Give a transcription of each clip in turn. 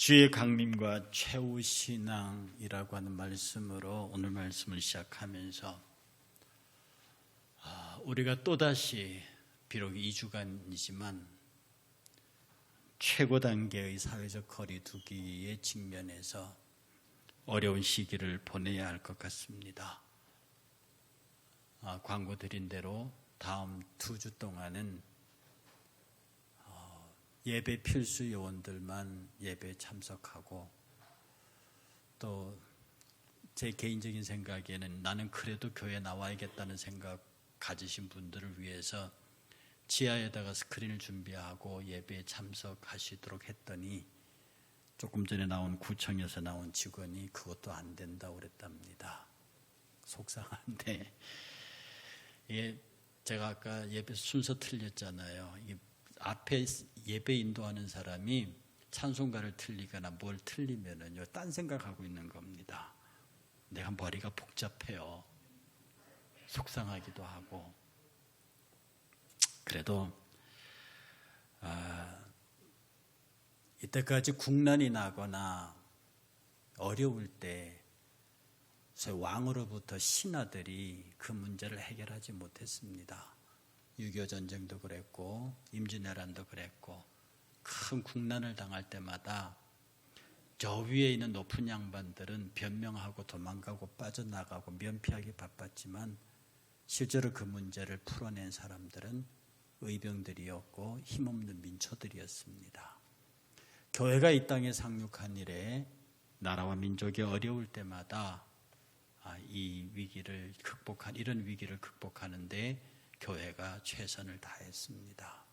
주의 강림과 최후 신앙이라고 하는 말씀으로 오늘 말씀을 시작하면서 우리가 또다시 비록 2주간이지만 최고 단계의 사회적 거리두기에 직면해서 어려운 시기를 보내야 할 것 같습니다. 광고 드린 대로 다음 2주 동안은 예배 필수 요원들만 예배에 참석하고, 또 제 개인적인 생각에는 나는 그래도 교회에 나와야겠다는 생각 가지신 분들을 위해서 지하에다가 스크린을 준비하고 예배에 참석하시도록 했더니 조금 전에 나온 구청에서 나온 직원이 그것도 안 된다고 그랬답니다. 속상한데, 이게 제가 아까 예배 순서 틀렸잖아요. 이게 앞에 예배 인도하는 사람이 찬송가를 틀리거나 뭘 틀리면은요, 딴 생각하고 있는 겁니다. 내가 머리가 복잡해요. 속상하기도 하고. 그래도 이때까지 국난이 나거나 어려울 때 왕으로부터 신하들이 그 문제를 해결하지 못했습니다. 6.25 전쟁도 그랬고 임진왜란도 그랬고, 큰 국난을 당할 때마다 저 위에 있는 높은 양반들은 변명하고 도망가고 빠져나가고 면피하기 바빴지만 실제로 그 문제를 풀어낸 사람들은 의병들이었고 힘없는 민초들이었습니다. 교회가 이 땅에 상륙한 이래 나라와 민족이 어려울 때마다 이 위기를 이런 위기를 극복하는데 교회가 최선을 다했습니다.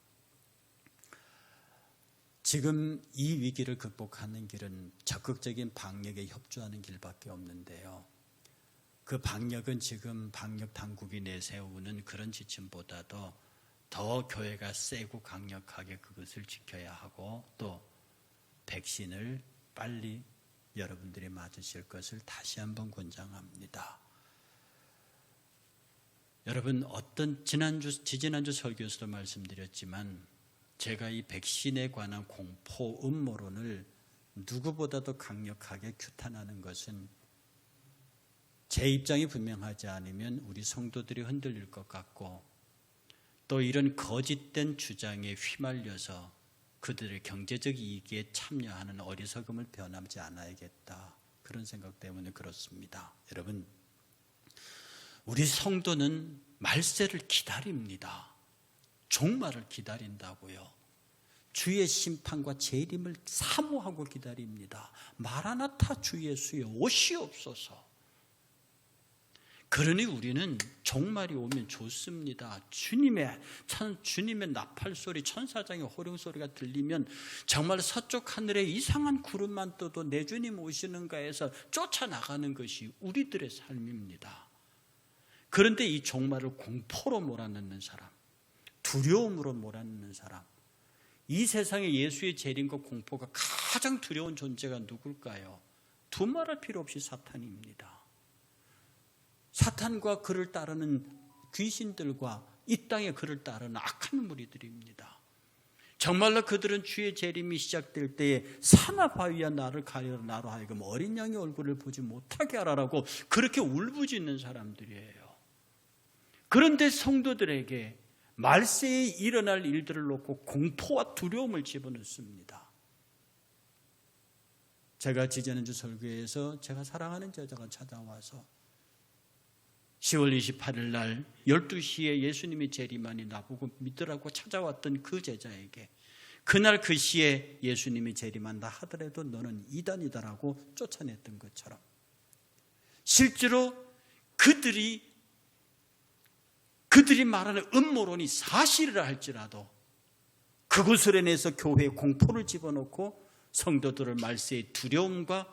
지금 이 위기를 극복하는 길은 적극적인 방역에 협조하는 길밖에 없는데요. 그 방역은 지금 방역 당국이 내세우는 그런 지침보다도 더 교회가 세고 강력하게 그것을 지켜야 하고, 또 백신을 빨리 여러분들이 맞으실 것을 다시 한번 권장합니다. 여러분, 지지난주 설교에서도 말씀드렸지만 제가 이 백신에 관한 공포 음모론을 누구보다도 강력하게 규탄하는 것은 제 입장이 분명하지 않으면 우리 성도들이 흔들릴 것 같고, 또 이런 거짓된 주장에 휘말려서 그들의 경제적 이익에 참여하는 어리석음을 변하지 않아야겠다, 그런 생각 때문에 그렇습니다. 여러분, 우리 성도는 말세를 기다립니다. 종말을 기다린다고요. 주의 심판과 재림을 사모하고 기다립니다. 마라나타 주 예수여 오시옵소서. 그러니 우리는 종말이 오면 좋습니다. 주님의 나팔소리, 천사장의 호령소리가 들리면 정말 서쪽 하늘에 이상한 구름만 떠도 내 주님 오시는가 해서 쫓아나가는 것이 우리들의 삶입니다. 그런데 이 종말을 공포로 몰아넣는 사람, 두려움으로 몰아넣는 사람, 이 세상에 예수의 재림과 공포가 가장 두려운 존재가 누굴까요? 두말할 필요 없이 사탄입니다. 사탄과 그를 따르는 귀신들과 이 땅에 그를 따르는 악한 무리들입니다. 정말로 그들은 주의 재림이 시작될 때에 산하 바위야 나를 가리라, 나로 하여금 어린 양의 얼굴을 보지 못하게 하라라고 그렇게 울부짖는 사람들이에요. 그런데 성도들에게 말세에 일어날 일들을 놓고 공포와 두려움을 집어넣습니다. 제가 지지난주 설교에서 제가 사랑하는 제자가 찾아와서 10월 28일 날 12시에 예수님이 재림하니 나보고 믿으라고 찾아왔던 그 제자에게 그날 그 시에 예수님이 재림한다 하더라도 너는 이단이다라고 쫓아냈던 것처럼, 실제로 그들이 말하는 음모론이 사실이라 할지라도 그것을 해내서 교회에 공포를 집어넣고 성도들을 말세의 두려움과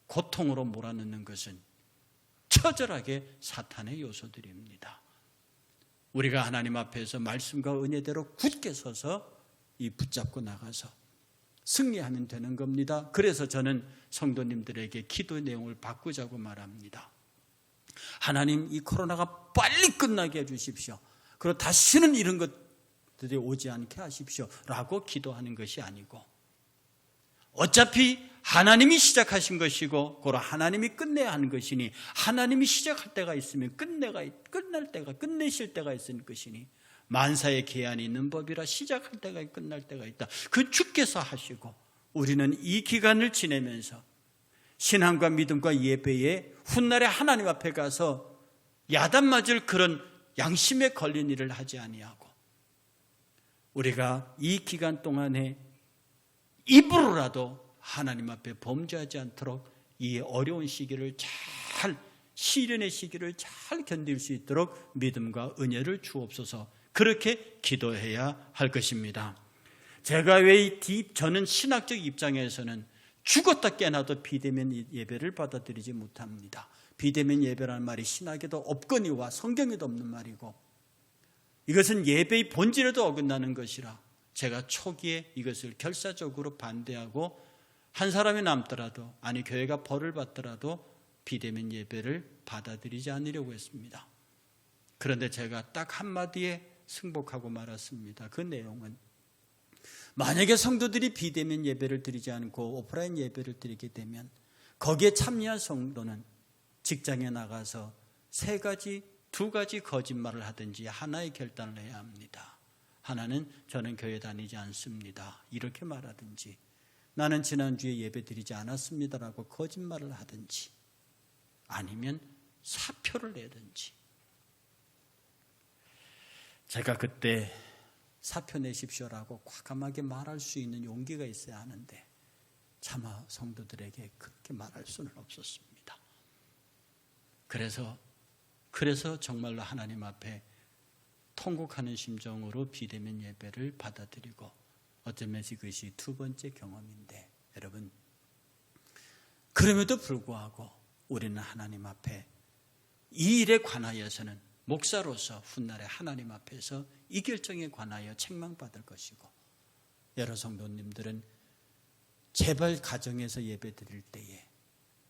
고통으로 몰아넣는 것은 처절하게 사탄의 요소들입니다. 우리가 하나님 앞에서 말씀과 은혜대로 굳게 서서 이 붙잡고 나가서 승리하면 되는 겁니다. 그래서 저는 성도님들에게 기도의 내용을 바꾸자고 말합니다. 하나님, 이 코로나가 빨리 끝나게 해주십시오. 그리고 다시는 이런 것들이 오지 않게 하십시오 라고 기도하는 것이 아니고, 어차피 하나님이 시작하신 것이고 고로 하나님이 끝내야 하는 것이니 하나님이 시작할 때가 있으면 끝내실 때가 있을 것이니 만사의 계한이 있는 법이라 시작할 때가 있고 끝날 때가 있다. 그 주께서 하시고 우리는 이 기간을 지내면서 신앙과 믿음과 예배에 훗날에 하나님 앞에 가서 야단 맞을 그런 양심에 걸린 일을 하지 아니하고 우리가 이 기간 동안에 입으로라도 하나님 앞에 범죄하지 않도록 이 어려운 시기를 시련의 시기를 잘 견딜 수 있도록 믿음과 은혜를 주옵소서. 그렇게 기도해야 할 것입니다. 제가 저는 신학적 입장에서는 죽었다 깨나도 비대면 예배를 받아들이지 못합니다. 비대면 예배라는 말이 신학에도 없거니와 성경에도 없는 말이고 이것은 예배의 본질에도 어긋나는 것이라 제가 초기에 이것을 결사적으로 반대하고 한 사람이 남더라도 교회가 벌을 받더라도 비대면 예배를 받아들이지 않으려고 했습니다. 그런데 제가 딱 한마디에 승복하고 말았습니다. 그 내용은 만약에 성도들이 비대면 예배를 드리지 않고 오프라인 예배를 드리게 되면 거기에 참여한 성도는 직장에 나가서 두 가지 거짓말을 하든지 하나의 결단을 해야 합니다. 하나는 저는 교회 다니지 않습니다. 이렇게 말하든지 나는 지난주에 예배 드리지 않았습니다라고 거짓말을 하든지 아니면 사표를 내든지. 제가 그때 사표 내십시오라고 과감하게 말할 수 있는 용기가 있어야 하는데 차마 성도들에게 그렇게 말할 수는 없었습니다. 그래서 정말로 하나님 앞에 통곡하는 심정으로 비대면 예배를 받아들이고 어쩌면 그것이 두 번째 경험인데 여러분 그럼에도 불구하고 우리는 하나님 앞에 이 일에 관하여서는 목사로서 훗날에 하나님 앞에서 이 결정에 관하여 책망받을 것이고 여러 성도님들은 제발 가정에서 예배 드릴 때에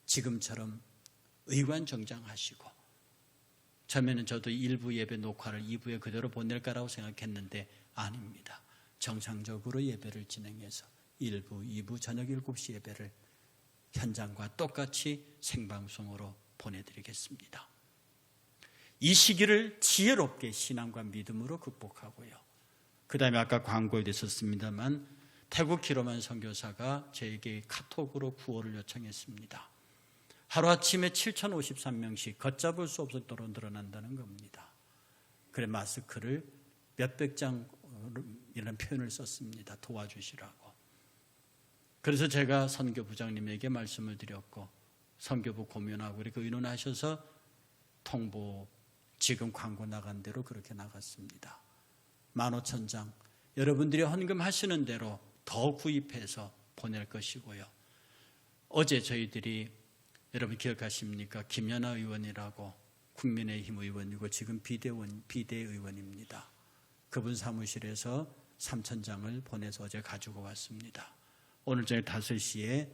지금처럼 의관정장하시고 처음에는 저도 1부 예배 녹화를 2부에 그대로 보낼까라고 생각했는데 아닙니다. 정상적으로 예배를 진행해서 1부, 2부 저녁 7시 예배를 현장과 똑같이 생방송으로 보내드리겠습니다. 이 시기를 지혜롭게 신앙과 믿음으로 극복하고요. 그 다음에 아까 광고에도 있었습니다만 태국 기로만 선교사가 저에게 카톡으로 구호를 요청했습니다. 하루아침에 7,053명씩 걷잡을 수 없도록 늘어난다는 겁니다. 그래 마스크를 몇백 장 이런 표현을 썼습니다. 도와주시라고. 그래서 제가 선교부장님에게 말씀을 드렸고 선교부 고민하고 이렇게 의논하셔서 통보 지금 광고 나간 대로 그렇게 나갔습니다. 15,000장 여러분들이 헌금하시는 대로 더 구입해서 보낼 것이고요. 어제 저희들이 여러분 기억하십니까? 김연아 의원이라고 국민의힘 의원이고 지금 비대의원입니다. 그분 사무실에서 3,000장을 보내서 어제 가지고 왔습니다. 오늘 저녁 5시에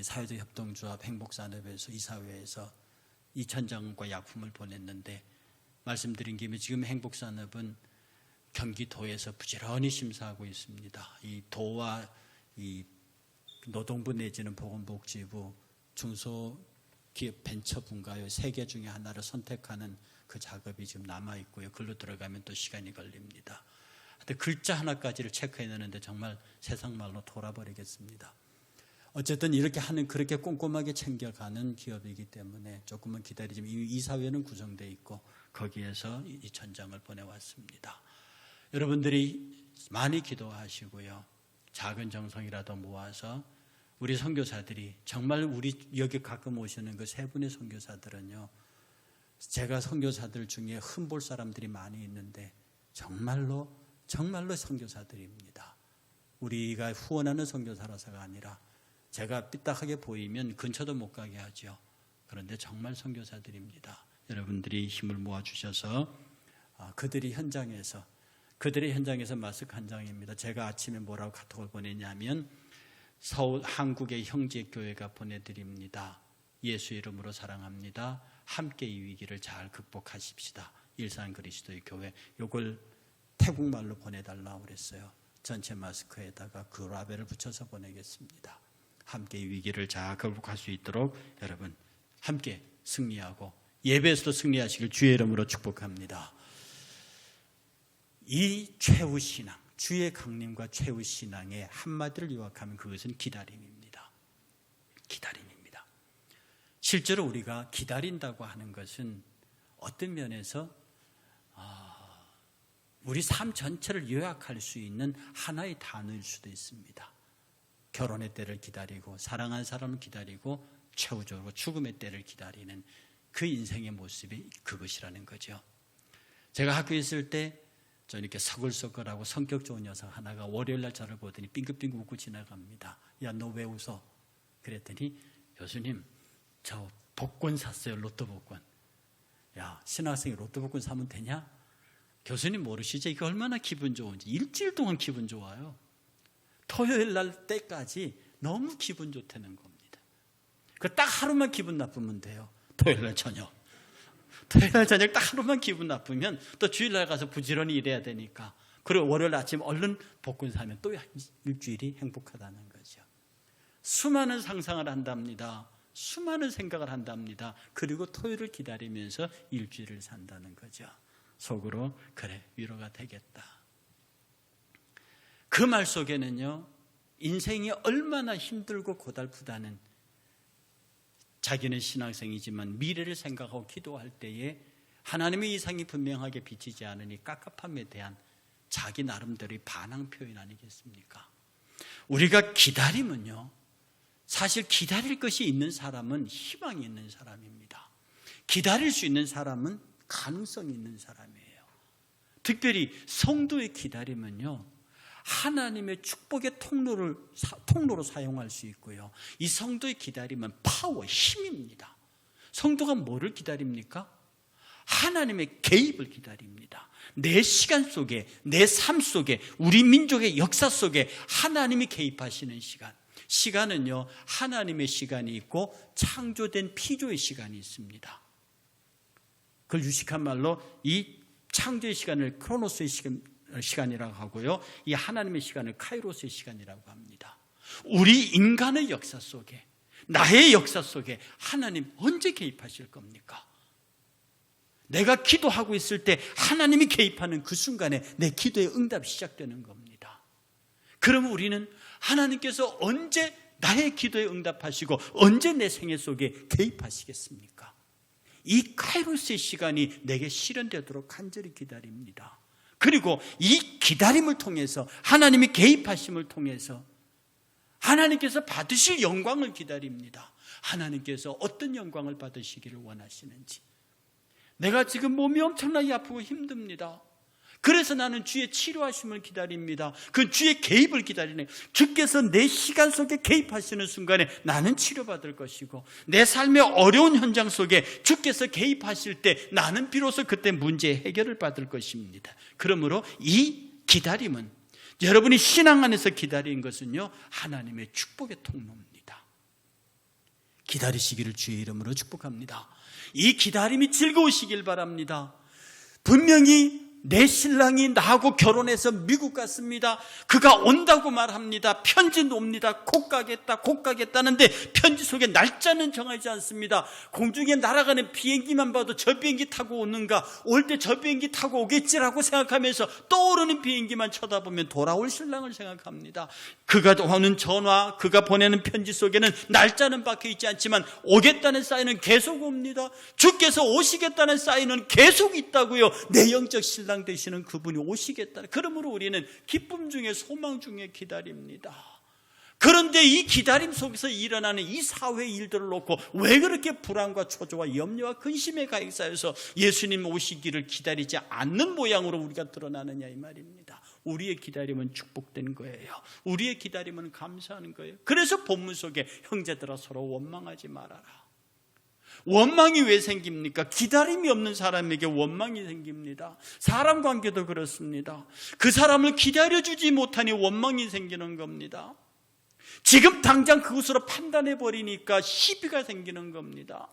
사회적 협동조합 행복산업에서 이사회에서 2,000장과 약품을 보냈는데 말씀드린 김에 지금 행복산업은 경기도에서 부지런히 심사하고 있습니다. 이 도와 이 노동부 내지는 보건복지부 중소기업 벤처분가요 3개 중에 하나를 선택하는 그 작업이 지금 남아있고요. 글로 들어가면 또 시간이 걸립니다. 근데 글자 하나까지를 체크해내는데 정말 세상 말로 돌아버리겠습니다. 어쨌든 이렇게 하는 그렇게 꼼꼼하게 챙겨가는 기업이기 때문에 조금만 기다리지만 이미 이사회는 구성되어 있고 거기에서 2,000장을 보내왔습니다. 여러분들이 많이 기도하시고요. 작은 정성이라도 모아서 우리 선교사들이 정말 우리 여기 가끔 오시는 그 세 분의 선교사들은요. 제가 선교사들 중에 흠볼 사람들이 많이 있는데 정말로 선교사들입니다. 우리가 후원하는 선교사라서가 아니라 제가 삐딱하게 보이면 근처도 못 가게 하죠. 그런데 정말 선교사들입니다. 여러분들이 힘을 모아주셔서 그들의 현장에서 마스크 한 장입니다. 제가 아침에 뭐라고 카톡을 보냈냐면 서울 한국의 형제교회가 보내드립니다. 예수 이름으로 사랑합니다. 함께 이 위기를 잘 극복하십시다. 일산 그리스도의 교회. 이걸 태국말로 보내달라고 그랬어요. 전체 마스크에다가 그 라벨을 붙여서 보내겠습니다. 함께 위기를 잘 극복할 수 있도록 여러분 함께 승리하고 예배에서도 승리하시길 주의 이름으로 축복합니다. 이 최후 신앙, 주의 강림과 최후 신앙의 한마디를 요약하면 그것은 기다림입니다. 기다림입니다. 실제로 우리가 기다린다고 하는 것은 어떤 면에서 우리 삶 전체를 요약할 수 있는 하나의 단어일 수도 있습니다. 결혼의 때를 기다리고 사랑하는 사람을 기다리고 최후적으로 죽음의 때를 기다리는 그 인생의 모습이 그것이라는 거죠. 제가 학교에 있을 때 저 이렇게 서글서글하고 성격 좋은 여성 하나가 월요일날 저를 보더니 빙긋빙긋 웃고 지나갑니다. 야, 너 왜 웃어? 그랬더니 교수님, 저 복권 샀어요. 로또 복권. 야, 신학생이 로또 복권 사면 되냐? 교수님 모르시죠? 이게 얼마나 기분 좋은지. 일주일 동안 기분 좋아요. 토요일 날 때까지 너무 기분 좋다는 겁니다. 그 딱 하루만 기분 나쁘면 돼요. 토요일 날 저녁 딱 하루만 기분 나쁘면 또 주일날 가서 부지런히 일해야 되니까, 그리고 월요일 아침 얼른 복권 사면 또 일주일이 행복하다는 거죠. 수많은 상상을 한답니다. 수많은 생각을 한답니다. 그리고 토요일을 기다리면서 일주일을 산다는 거죠. 속으로 그래, 위로가 되겠다. 그 말 속에는요, 인생이 얼마나 힘들고 고달프다는, 자기는 신앙생이지만 미래를 생각하고 기도할 때에 하나님의 이상이 분명하게 비치지 않으니 깝깝함에 대한 자기 나름대로의 반항 표현 아니겠습니까? 우리가 기다리면요, 사실 기다릴 것이 있는 사람은 희망이 있는 사람입니다. 기다릴 수 있는 사람은 가능성이 있는 사람이에요. 특별히 성도의 기다림은요, 하나님의 축복의 통로로 사용할 수 있고요. 이 성도의 기다림은 파워, 힘입니다. 성도가 뭐를 기다립니까? 하나님의 개입을 기다립니다. 내 시간 속에, 내 삶 속에, 우리 민족의 역사 속에 하나님이 개입하시는 시간. 시간은요, 하나님의 시간이 있고 창조된 피조의 시간이 있습니다. 그걸 유식한 말로 이 창조의 시간을 크로노스의 시간이라고 하고요, 이 하나님의 시간을 카이로스의 시간이라고 합니다. 우리 인간의 역사 속에, 나의 역사 속에 하나님 언제 개입하실 겁니까? 내가 기도하고 있을 때 하나님이 개입하는 그 순간에 내 기도의 응답이 시작되는 겁니다. 그러면 우리는 하나님께서 언제 나의 기도에 응답하시고 언제 내 생애 속에 개입하시겠습니까? 이 카이로스의 시간이 내게 실현되도록 간절히 기다립니다. 그리고 이 기다림을 통해서, 하나님이 개입하심을 통해서 하나님께서 받으실 영광을 기다립니다. 하나님께서 어떤 영광을 받으시기를 원하시는지. 내가 지금 몸이 엄청나게 아프고 힘듭니다. 그래서 나는 주의 치료하심을 기다립니다. 그 주의 개입을 기다리네. 주께서 내 시간 속에 개입하시는 순간에 나는 치료받을 것이고, 내 삶의 어려운 현장 속에 주께서 개입하실 때 나는 비로소 그때 문제의 해결을 받을 것입니다. 그러므로 이 기다림은, 여러분이 신앙 안에서 기다리는 것은요, 하나님의 축복의 통로입니다. 기다리시기를 주의 이름으로 축복합니다. 이 기다림이 즐거우시길 바랍니다. 분명히 내 신랑이 나하고 결혼해서 미국 갔습니다. 그가 온다고 말합니다. 편지는 옵니다. 곧 가겠다는데 편지 속에 날짜는 정하지 않습니다. 공중에 날아가는 비행기만 봐도 저 비행기 타고 오는가, 올 때 저 비행기 타고 오겠지라고 생각하면서 떠오르는 비행기만 쳐다보면 돌아올 신랑을 생각합니다. 그가 오는 전화, 그가 보내는 편지 속에는 날짜는 박혀 있지 않지만 오겠다는 사인은 계속 옵니다. 주께서 오시겠다는 사인은 계속 있다고요. 내 영적 신랑 되시는 그분이 오시겠다. 그러므로 우리는 기쁨 중에 소망 중에 기다립니다. 그런데 이 기다림 속에서 일어나는 이 사회의 일들을 놓고 왜 그렇게 불안과 초조와 염려와 근심에 가득 쌓여서 예수님 오시기를 기다리지 않는 모양으로 우리가 드러나느냐 이 말입니다. 우리의 기다림은 축복된 거예요. 우리의 기다림은 감사하는 거예요. 그래서 본문 속에 형제들아 서로 원망하지 말아라. 원망이 왜 생깁니까? 기다림이 없는 사람에게 원망이 생깁니다. 사람 관계도 그렇습니다. 그 사람을 기다려주지 못하니 원망이 생기는 겁니다. 지금 당장 그것으로 판단해버리니까 시비가 생기는 겁니다.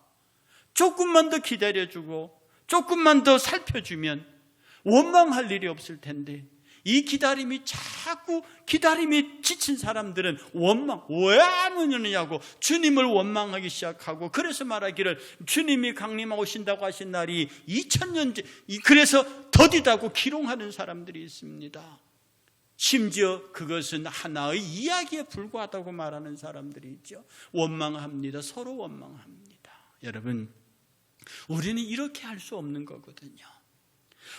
조금만 더 기다려주고 조금만 더 살펴주면 원망할 일이 없을 텐데 이 기다림이 자꾸 기다림이 지친 사람들은 원망, 왜 안 오느냐고 주님을 원망하기 시작하고, 그래서 말하기를 주님이 강림하신다고 하신 날이 2000년, 그래서 더디다고 기롱하는 사람들이 있습니다. 심지어 그것은 하나의 이야기에 불과하다고 말하는 사람들이 있죠. 원망합니다. 서로 원망합니다. 여러분, 우리는 이렇게 할 수 없는 거거든요.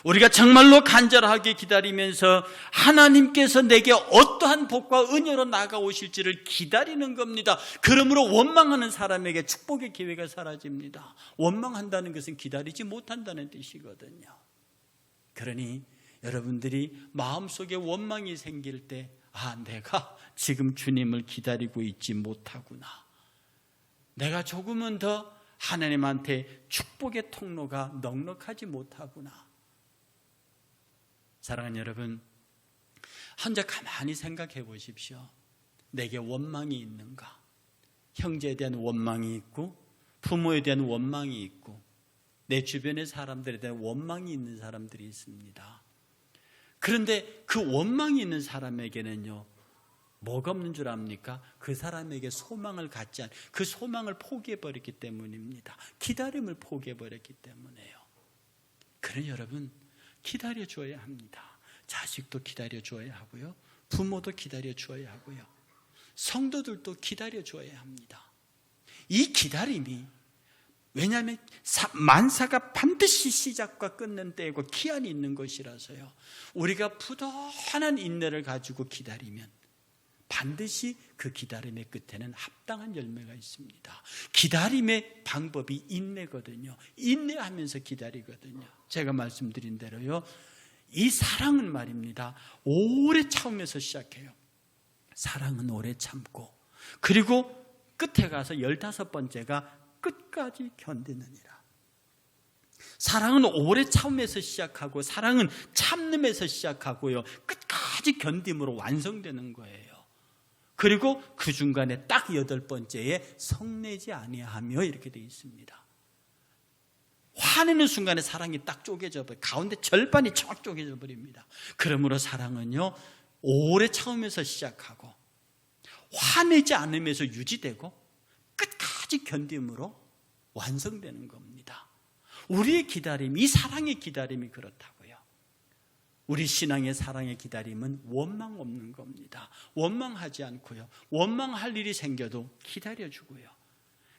우리가 정말로 간절하게 기다리면서 하나님께서 내게 어떠한 복과 은혜로 나아가오실지를 기다리는 겁니다. 그러므로 원망하는 사람에게 축복의 기회가 사라집니다. 원망한다는 것은 기다리지 못한다는 뜻이거든요. 그러니 여러분들이 마음속에 원망이 생길 때, 내가 지금 주님을 기다리고 있지 못하구나, 내가 조금은 더 하나님한테 축복의 통로가 넉넉하지 못하구나. 사랑하는 여러분, 혼자 가만히 생각해 보십시오. 내게 원망이 있는가? 형제에 대한 원망이 있고, 부모에 대한 원망이 있고, 내 주변의 사람들에 대한 원망이 있는 사람들이 있습니다. 그런데 그 원망이 있는 사람에게는요, 뭐가 없는 줄 압니까? 그 사람에게 소망을 갖지 않은, 그 소망을 포기해버렸기 때문입니다. 기다림을 포기해버렸기 때문에요. 그러니 여러분, 기다려줘야 합니다. 자식도 기다려줘야 하고요, 부모도 기다려줘야 하고요, 성도들도 기다려줘야 합니다. 이 기다림이, 왜냐하면 만사가 반드시 시작과 끝는 때이고 기한이 있는 것이라서요, 우리가 부단한 인내를 가지고 기다리면 반드시 그 기다림의 끝에는 합당한 열매가 있습니다. 기다림의 방법이 인내거든요. 인내하면서 기다리거든요. 제가 말씀드린 대로요, 이 사랑은 말입니다, 오래 참으면서 시작해요. 사랑은 오래 참고, 그리고 끝에 가서 15번째가 끝까지 견디느니라. 사랑은 오래 참으면서 시작하고, 사랑은 참음에서 시작하고요, 끝까지 견딤으로 완성되는 거예요. 그리고 그 중간에 딱 8번째에 성내지 아니하며 이렇게 되어 있습니다. 화내는 순간에 사랑이 딱 쪼개져 버려요. 가운데 절반이 쫙 쪼개져 버립니다. 그러므로 사랑은요, 오래 참으면서 시작하고, 화내지 않으면서 유지되고, 끝까지 견딤으로 완성되는 겁니다. 우리의 기다림, 이 사랑의 기다림이 그렇다고요. 우리 신앙의 사랑의 기다림은 원망 없는 겁니다. 원망하지 않고요, 원망할 일이 생겨도 기다려주고요.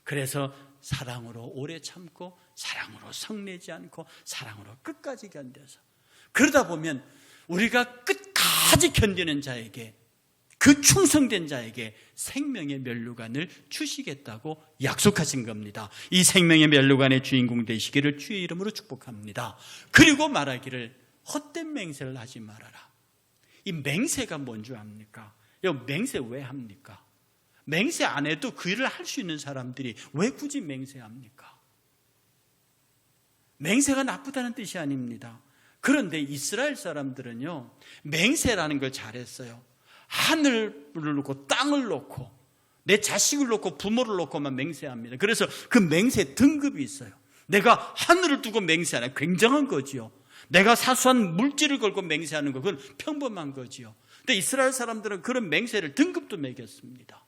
그래서 사랑으로 오래 참고, 사랑으로 성내지 않고, 사랑으로 끝까지 견뎌서, 그러다 보면 우리가 끝까지 견디는 자에게, 그 충성된 자에게 생명의 면류관을 주시겠다고 약속하신 겁니다. 이 생명의 면류관의 주인공 되시기를 주의 이름으로 축복합니다. 그리고 말하기를 헛된 맹세를 하지 말아라. 이 맹세가 뭔 줄 압니까? 맹세 왜 합니까? 맹세 안 해도 그 일을 할 수 있는 사람들이 왜 굳이 맹세합니까? 맹세가 나쁘다는 뜻이 아닙니다. 그런데 이스라엘 사람들은요, 맹세라는 걸 잘했어요. 하늘을 놓고 땅을 놓고 내 자식을 놓고 부모를 놓고만 맹세합니다. 그래서 그 맹세 등급이 있어요. 내가 하늘을 두고 맹세하는 굉장한 거지요. 내가 사소한 물질을 걸고 맹세하는 거, 그건 평범한 거지요. 근데 이스라엘 사람들은 그런 맹세를 등급도 매겼습니다.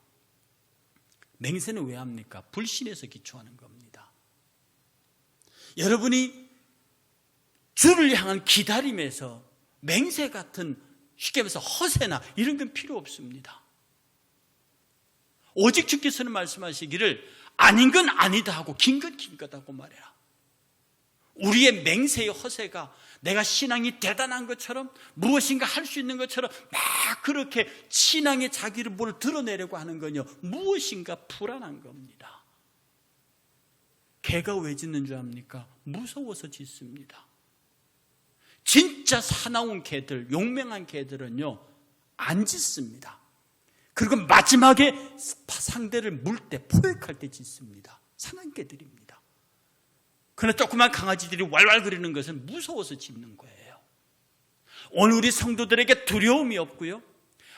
맹세는 왜 합니까? 불신에서 기초하는 겁니다. 여러분이 주를 향한 기다림에서 맹세 같은, 쉽게 말해서 허세나 이런 건 필요 없습니다. 오직 주께서는 말씀하시기를 아닌 건 아니다 하고 긴 건 긴 거다고 말해라. 우리의 맹세의 허세가 내가 신앙이 대단한 것처럼, 무엇인가 할 수 있는 것처럼 막 그렇게 신앙의 자기를 뭘 드러내려고 하는 건요, 무엇인가 불안한 겁니다. 개가 왜 짖는 줄 압니까? 무서워서 짖습니다. 진짜 사나운 개들, 용맹한 개들은요, 안 짖습니다. 그리고 마지막에 상대를 물 때, 포획할 때 짖습니다. 사나운 개들입니다. 그러나 조그만 강아지들이 왈왈거리는 것은 무서워서 짖는 거예요. 오늘 우리 성도들에게 두려움이 없고요,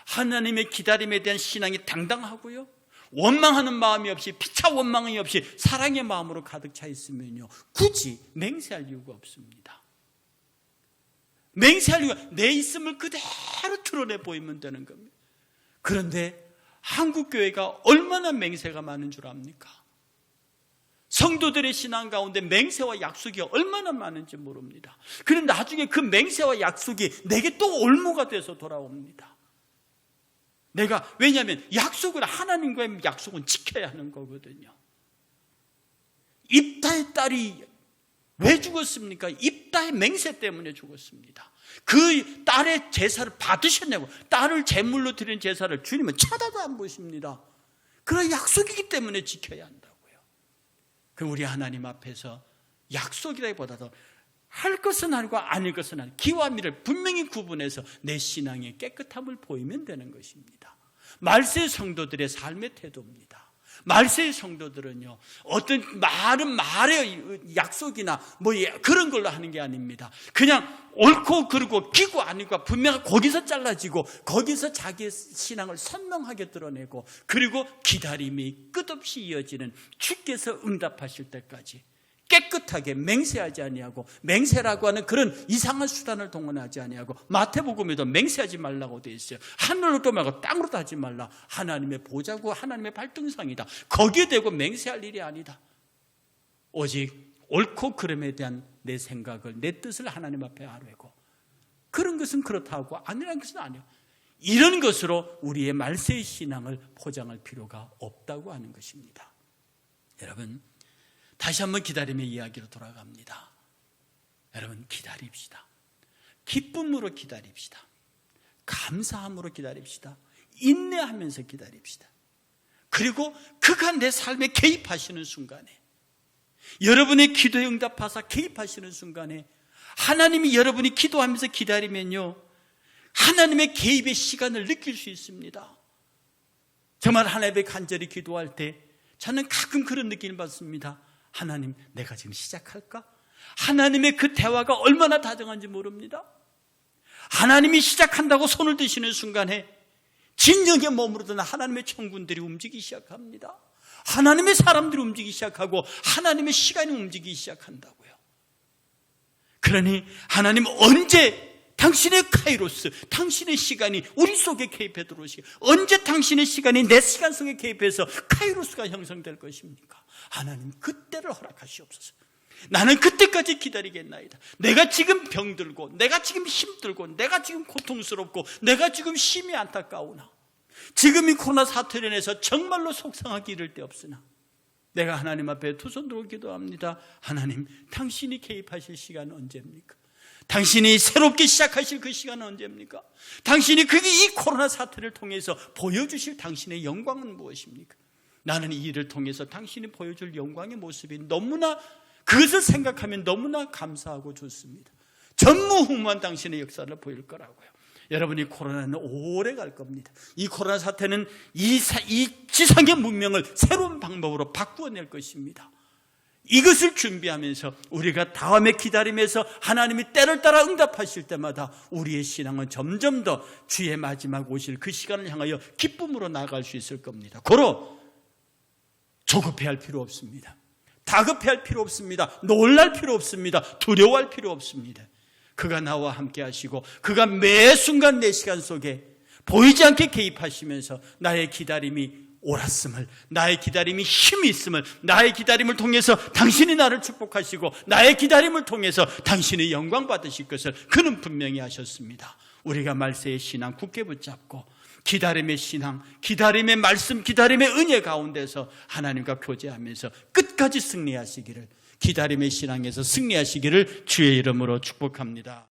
하나님의 기다림에 대한 신앙이 당당하고요, 원망하는 마음이 없이, 피차 원망이 없이 사랑의 마음으로 가득 차 있으면요, 굳이 맹세할 이유가 없습니다. 맹세할 이유가 내 있음을 그대로 드러내 보이면 되는 겁니다. 그런데 한국교회가 얼마나 맹세가 많은 줄 압니까? 성도들의 신앙 가운데 맹세와 약속이 얼마나 많은지 모릅니다. 그런데 나중에 그 맹세와 약속이 내게 또 올무가 돼서 돌아옵니다. 왜냐하면 약속은, 하나님과의 약속은 지켜야 하는 거거든요. 입다의 딸이 왜 죽었습니까? 입다의 맹세 때문에 죽었습니다. 그 딸의 제사를 받으셨냐고, 딸을 제물로 드린 제사를 주님은 쳐다도 안 보십니다. 그런 약속이기 때문에 지켜야 한다고요. 그 우리 하나님 앞에서 약속이라기보다도 할 것은 아니고 아닐 것은 아니고 기와 미를 분명히 구분해서 내 신앙의 깨끗함을 보이면 되는 것입니다. 말세의 성도들의 삶의 태도입니다. 말세의 성도들은요, 어떤 말의 약속이나 그런 걸로 하는 게 아닙니다. 그냥 옳고 그르고 기고 아니고 분명히 거기서 잘라지고 거기서 자기의 신앙을 선명하게 드러내고, 그리고 기다림이 끝없이 이어지는 주께서 응답하실 때까지 깨끗하게 맹세하지 아니하고, 맹세라고 하는 그런 이상한 수단을 동원하지 아니하고, 마태복음에도 맹세하지 말라고 되어 있어요. 하늘로도 말고 땅으로도 하지 말라. 하나님의 보좌고 하나님의 발등상이다. 거기에 대고 맹세할 일이 아니다. 오직 옳고 그름에 대한 내 생각을, 내 뜻을 하나님 앞에 아뢰고, 그런 것은 그렇다고 아니라는 것은 아니에요. 이런 것으로 우리의 말세의 신앙을 포장할 필요가 없다고 하는 것입니다. 여러분, 다시 한번 기다림의 이야기로 돌아갑니다. 여러분, 기다립시다. 기쁨으로 기다립시다. 감사함으로 기다립시다. 인내하면서 기다립시다. 그리고 그가 내 삶에 개입하시는 순간에, 여러분의 기도에 응답하사 개입하시는 순간에, 하나님이 여러분이 기도하면서 기다리면요, 하나님의 개입의 시간을 느낄 수 있습니다. 정말 하나님께 간절히 기도할 때 저는 가끔 그런 느낌을 받습니다. 하나님, 내가 지금 시작할까? 하나님의 그 대화가 얼마나 다정한지 모릅니다. 하나님이 시작한다고 손을 드시는 순간에 진영에 머무르던 하나님의 천군들이 움직이기 시작합니다. 하나님의 사람들이 움직이기 시작하고 하나님의 시간이 움직이기 시작한다고요. 그러니 하나님 언제 당신의 카이로스, 당신의 시간이 우리 속에 개입해 들어오시고, 언제 당신의 시간이 내 시간 속에 개입해서 카이로스가 형성될 것입니까? 하나님, 그때를 허락하시옵소서. 나는 그때까지 기다리겠나이다. 내가 지금 병들고, 내가 지금 힘들고, 내가 지금 고통스럽고, 내가 지금 심히 안타까우나, 지금 이 코로나 사태로 인해서 정말로 속상하기 이를 데 없으나, 내가 하나님 앞에 두 손 들고 기도합니다. 하나님, 당신이 개입하실 시간은 언제입니까? 당신이 새롭게 시작하실 그 시간은 언제입니까? 당신이 이 코로나 사태를 통해서 보여주실 당신의 영광은 무엇입니까? 나는 이 일을 통해서 당신이 보여줄 영광의 모습이 너무나, 그것을 생각하면 너무나 감사하고 좋습니다. 전무후무한 당신의 역사를 보일 거라고요. 여러분이 코로나는 오래 갈 겁니다. 이 코로나 사태는 이 지상의 문명을 새로운 방법으로 바꾸어낼 것입니다. 이것을 준비하면서 우리가 다음에 기다림에서 하나님이 때를 따라 응답하실 때마다 우리의 신앙은 점점 더 주의 마지막 오실 그 시간을 향하여 기쁨으로 나아갈 수 있을 겁니다. 고로 조급해할 필요 없습니다. 다급해할 필요 없습니다. 놀랄 필요 없습니다. 두려워할 필요 없습니다. 그가 나와 함께 하시고 그가 매 순간 내 시간 속에 보이지 않게 개입하시면서 나의 기다림이 옳았음을, 나의 기다림이 힘이 있음을, 나의 기다림을 통해서 당신이 나를 축복하시고 나의 기다림을 통해서 당신의 영광 받으실 것을 그는 분명히 하셨습니다. 우리가 말세의 신앙 굳게 붙잡고 기다림의 신앙, 기다림의 말씀, 기다림의 은혜 가운데서 하나님과 교제하면서 끝까지 승리하시기를, 기다림의 신앙에서 승리하시기를 주의 이름으로 축복합니다.